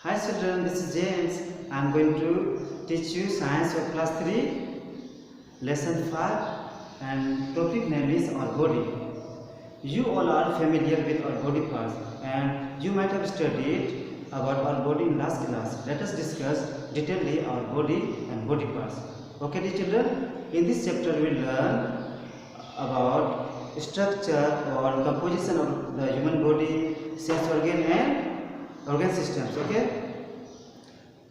Hi children, this is James. I am going to teach you science of class 3, lesson 5, and topic name is our body. You all are familiar with our body parts and you might have studied about our body in last class. Let us discuss detailedly our body and body parts. Okay dear children, in this chapter we will learn about structure or composition of the human body, sense organ and organ systems. Okay,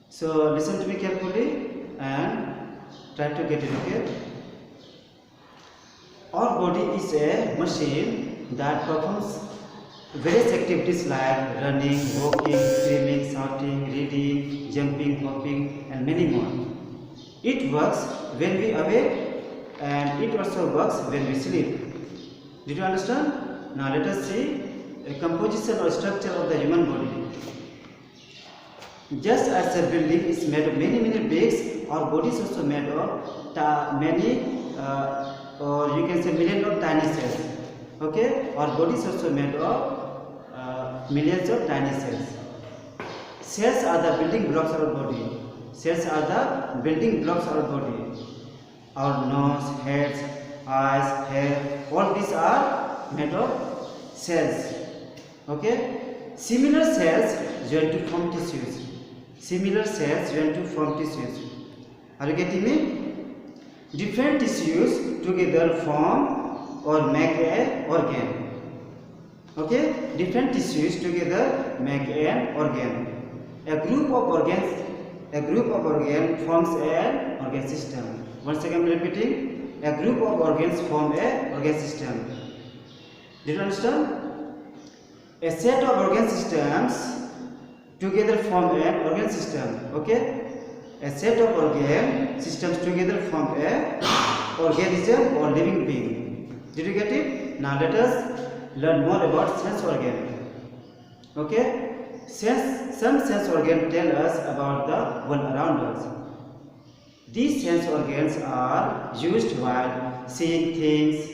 so listen to me carefully and try to get it. Okay, our body is a machine that performs various activities like running, walking, screaming, shouting, reading, jumping, hopping and many more. It works when we awake and it also works when we sleep. Did you understand? Now let us see a composition or structure of the human body. Just as a building is made of many bricks, our body is also made of many or you can say millions of tiny cells. Okay, our body is also made of millions of tiny cells. Cells are the building blocks of our body. Cells are the building blocks of our body. Our nose, heads, eyes, hair, all these are made of cells. Okay, similar cells join to form tissues. Similar cells join to form tissues. Are you getting me? Different tissues together form or make an organ. Okay, different tissues together make an organ. A group of organs forms an organ system. Once again, I am repeating. A group of organs form an organ system. Did you understand? A set of organ systems together form an organ system. Okay, a set of organ systems together form a organism or living being. Did you get it? Now let us learn more about sense organ. Okay, some sense organs tell us about the world around us. These sense organs are used while seeing things,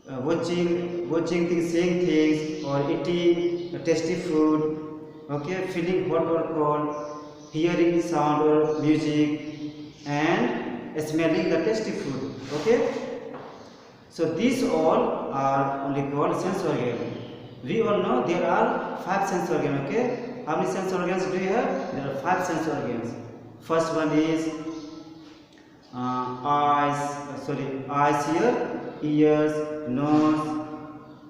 watching things, seeing things, or eating tasty food. Okay, feeling hot or cold, hearing sound or music, and smelling the tasty food. Okay, so these all are only called sense organs. We all know there are 5 sense organs. Okay, how many sense organs do you have? There are 5 sense organs. First one is eyes here, ears, nose,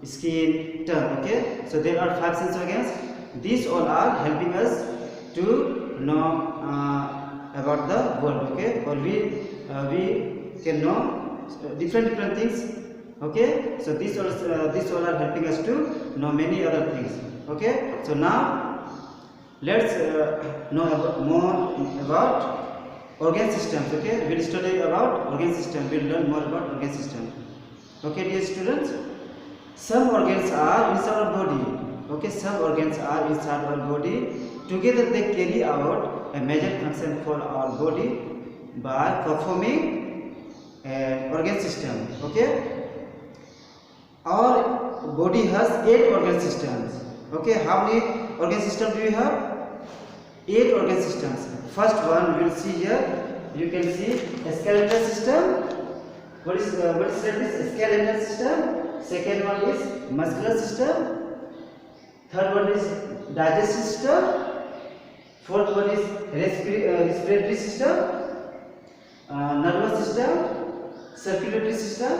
skin, tongue. Okay, so there are 5 sense organs. These all are helping us to know about the world. Okay, or we can know different things. Okay, so these all are helping us to know many other things. Okay, so now let's know more about organ systems. Okay, we'll study about organ system. We'll learn more about organ system. Okay, dear students, some organs are inside our body. Okay, some organs are inside our body. Together they carry out a major function for our body by performing an organ system. Okay, our body has 8 organ systems. Okay, how many organ systems do we have? 8 organ systems. First one we will see here. You can see a skeletal system. What is this? Skeletal system. Second one is muscular system. Third one is digestive system. Fourth one is respiratory system, nervous system, circulatory system,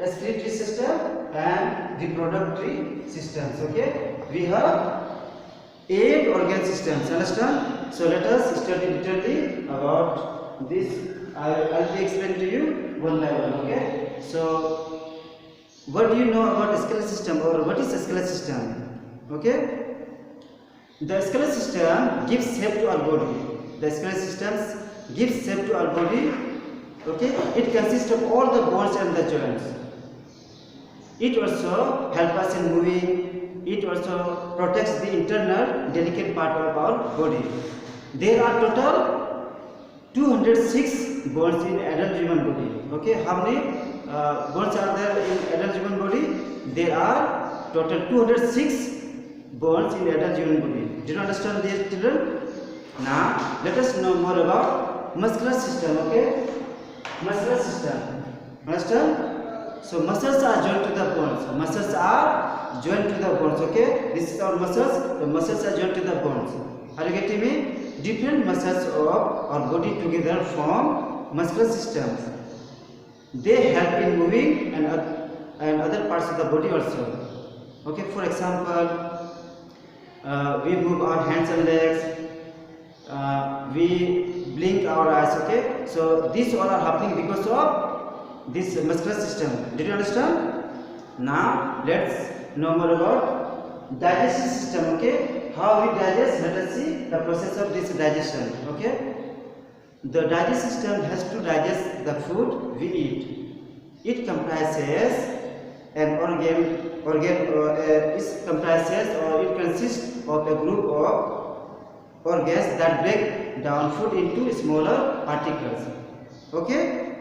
excretory system, and reproductory systems. Okay, we have 8 organ systems. Understand? So let us study detailedly about this. I will be explaining to you one by one. Okay, so what do you know about skeletal system, or what is a skeletal system? Okay, the skeletal system gives shape to our body. The skeletal system gives shape to our body. Okay, it consists of all the bones and the joints. It also helps us in moving. It also protects the internal delicate part of our body. There are total 206 bones in adult human body. Okay, how many bones are there in adult human body? There are total 206 bones in adult human body. Did you understand this, children? Now let us know more about muscular system. Okay, muscular system. Understand? So muscles are joined to the bones. Muscles are joined to the bones. Okay, this is our muscles. The muscles are joined to the bones. Are you getting me? Different muscles of our body together form muscular systems. They help in moving and other parts of the body also. Okay, for example, we move our hands and legs. We blink our eyes. Okay, so these all are happening because of this muscular system. Did you understand? Now let's know more about digestive system. Okay, how we digest? Let us see the process of this digestion. Okay, the digestive system has to digest the food we eat. It comprises an it consists of a group of organs that break down food into smaller particles. Okay,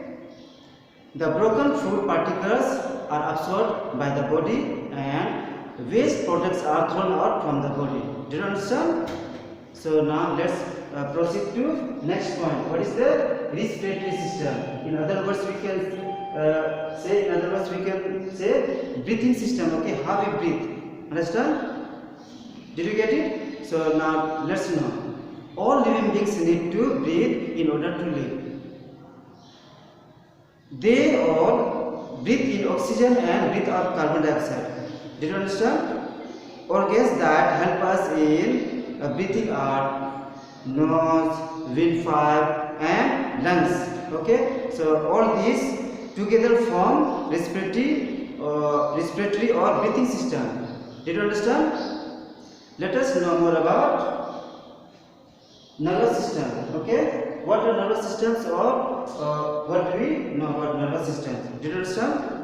the broken food particles are absorbed by the body and waste products are thrown out from the body. Do you understand? So now let's proceed to next point. What is the respiratory system? In other words, we can say breathing system. Okay, how we breathe. Understand? Did you get it? So now let's know. All living beings need to breathe in order to live. They all breathe in oxygen and breathe out carbon dioxide. Did you understand? Organs that help us in breathing are nose, windpipe and lungs. Okay, so all these together form respiratory or breathing system. Did you understand? Let us know more about nervous system. Okay, what are nervous systems or what do we know about nervous systems? Did you understand?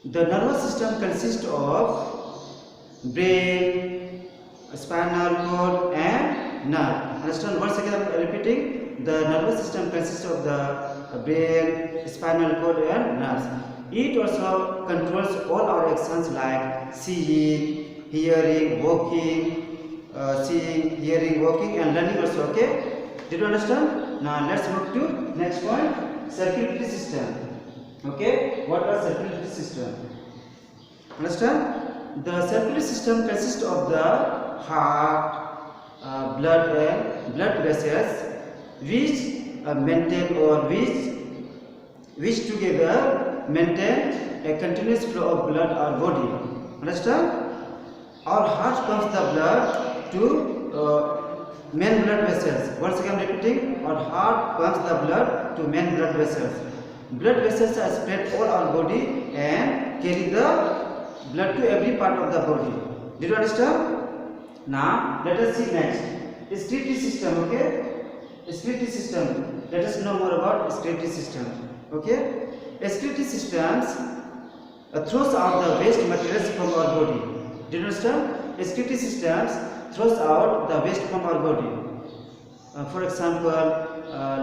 The nervous system consists of brain, spinal cord and nerve. Understand? Once again I am repeating. The nervous system consists of the brain, spinal cord and nerves. It also controls all our actions like seeing, hearing, walking, and learning also. Okay, did you understand? Now let's move to next point, circulatory system. Okay, what are circulatory system? Understand? The circulatory system consists of the heart, blood and blood vessels which maintain or which together maintain a continuous flow of blood or body. Understand? Our heart pumps the blood to main blood vessels. Once again repeating, our heart pumps the blood to main blood vessels. Blood vessels are spread all our body and carry the blood to every part of the body. Did you understand? Now let us see next. Excretory system. Okay, excretory system. Let us know more about excretory system. Okay, excretory systems throws out the waste materials from our body. Did you understand? Excretory systems throws out the waste from our body. For example,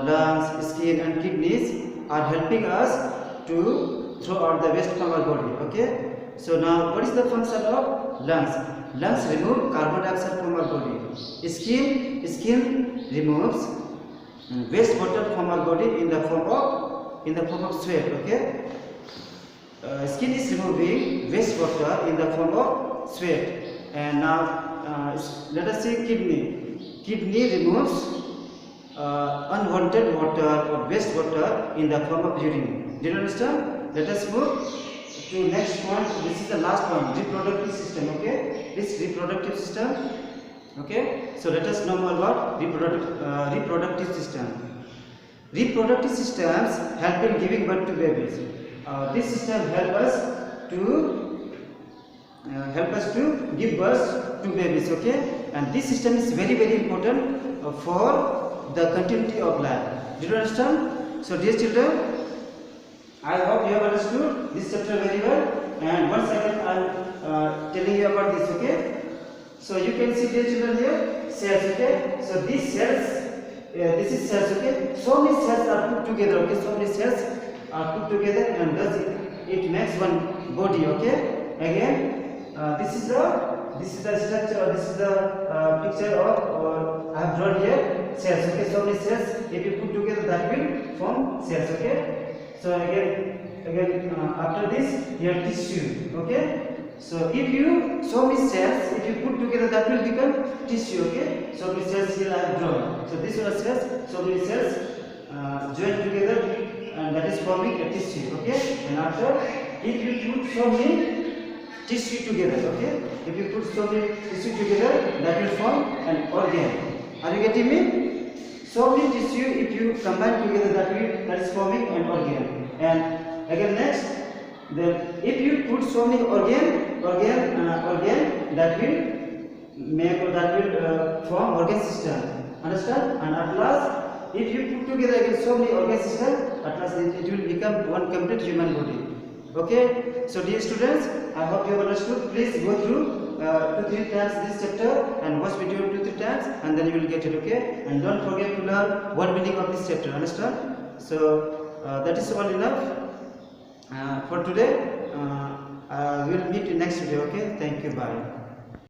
lungs, skin and kidneys are helping us to throw out the waste from our body. Okay, so now what is the function of lungs? Lungs remove carbon dioxide from our body. Skin removes waste water from our body in the form of sweat. Okay, skin is removing waste water in the form of sweat. And now let us see kidney removes unwanted water or waste water in the form of urine. Did you understand? Let us move to next point. This is the last one, reproductive system. Okay, this reproductive system. Okay, so let us know more about reproductive system. Reproductive systems help in giving birth to babies. This system help us to give birth to babies. Okay, and this system is very important for the continuity of life. Did you understand? So dear children, I hope you have understood this chapter very well. And once again I am telling you about this. Okay, so you can see, dear children, here cells. Okay, so these cells, this is cells. Okay, so many cells are put together. Okay, so many cells are put together and thus it makes one body. Okay, again this is the this is the structure, or this is the picture of, or I have drawn here cells. Okay, so many cells. If you put together, that will form cells. Okay, so again after this, here tissue. Okay, so if you so many cells, if you put together, that will become tissue. Okay, so many cells here I have drawn. So these are cells. So many cells joined together, and that is forming a tissue. Okay, and after, if you put so many tissue together, okay, if you put so many tissue together, that will form an organ. Are you getting me? So many tissue, if you combine together, that is forming an organ. And again next, then if you put so many organ, that will make, or that will form organ system. Understand? And at last, if you put together again so many organ system, at last it will become one complete human body. Okay, so dear students, I hope you have understood. Please go through 2-3 times this chapter and watch video 2-3 times, and then you will get it. Okay, and don't forget to learn one meaning of this chapter. Understand? So that is all enough for today. We will meet in next video. Okay, thank you, bye.